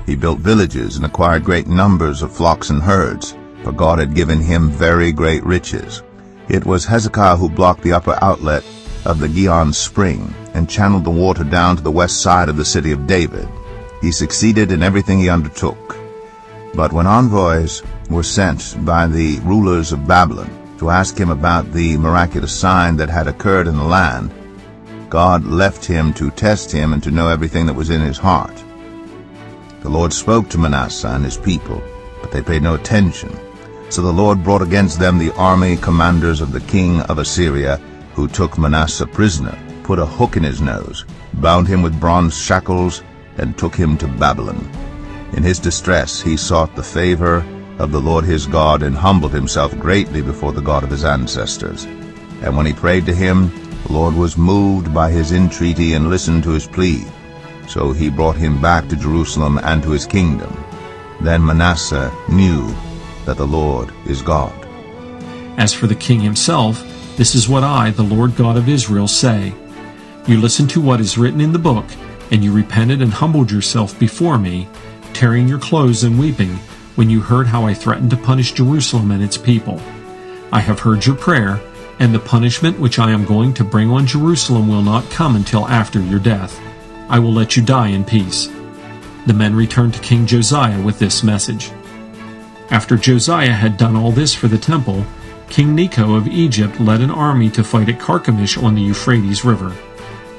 He built villages and acquired great numbers of flocks and herds, for God had given him very great riches. It was Hezekiah who blocked the upper outlet of the Gihon spring and channeled the water down to the west side of the city of David. He succeeded in everything he undertook. But when envoys were sent by the rulers of Babylon to ask him about the miraculous sign that had occurred in the land, God left him to test him and to know everything that was in his heart. The Lord spoke to Manasseh and his people, but they paid no attention. So the Lord brought against them the army commanders of the king of Assyria, who took Manasseh prisoner, put a hook in his nose, bound him with bronze shackles, and took him to Babylon. In his distress he sought the favor of the Lord his God, and humbled himself greatly before the God of his ancestors. And when he prayed to him, the Lord was moved by his entreaty and listened to his plea. So he brought him back to Jerusalem and to his kingdom. Then Manasseh knew that the Lord is God. As for the king himself, this is what I, the Lord God of Israel, say. You listened to what is written in the book, and you repented and humbled yourself before me, tearing your clothes and weeping, when you heard how I threatened to punish Jerusalem and its people. I have heard your prayer, and the punishment which I am going to bring on Jerusalem will not come until after your death. I will let you die in peace. The men returned to King Josiah with this message. After Josiah had done all this for the temple, King Neco of Egypt led an army to fight at Carchemish on the Euphrates River.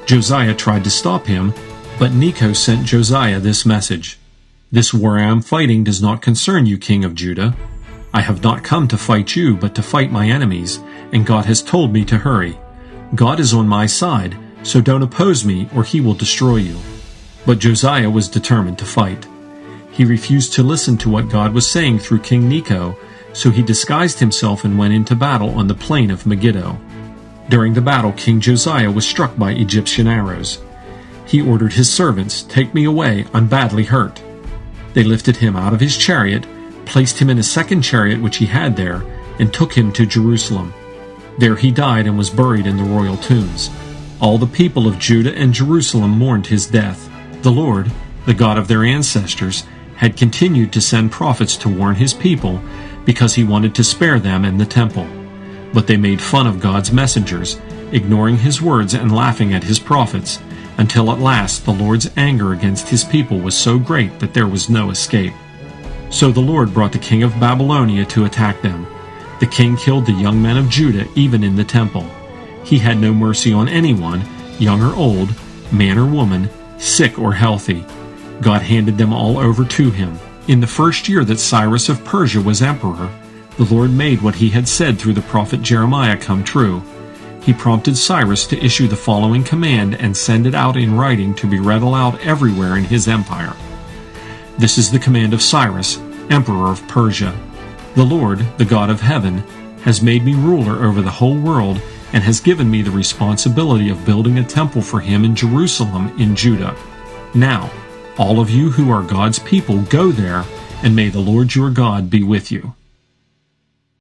Josiah tried to stop him, but Neco sent Josiah this message. This war I am fighting does not concern you, King of Judah. I have not come to fight you, but to fight my enemies, and God has told me to hurry. God is on my side, so don't oppose me, or he will destroy you. But Josiah was determined to fight. He refused to listen to what God was saying through King Neco, so he disguised himself and went into battle on the plain of Megiddo. During the battle, King Josiah was struck by Egyptian arrows. He ordered his servants, "Take me away, I'm badly hurt." They lifted him out of his chariot, placed him in a second chariot which he had there, and took him to Jerusalem. There he died and was buried in the royal tombs. All the people of Judah and Jerusalem mourned his death. The Lord, the God of their ancestors, had continued to send prophets to warn his people, because he wanted to spare them and the temple. But they made fun of God's messengers, ignoring his words and laughing at his prophets, until at last the Lord's anger against his people was so great that there was no escape. So the Lord brought the king of Babylonia to attack them. The king killed the young men of Judah even in the temple. He had no mercy on anyone, young or old, man or woman, sick or healthy. God handed them all over to him. In the first year that Cyrus of Persia was emperor, the Lord made what he had said through the prophet Jeremiah come true. He prompted Cyrus to issue the following command and send it out in writing to be read aloud everywhere in his empire. This is the command of Cyrus, emperor of Persia. The Lord, the God of heaven, has made me ruler over the whole world and has given me the responsibility of building a temple for him in Jerusalem in Judah. Now, all of you who are God's people, go there, and may the Lord your God be with you.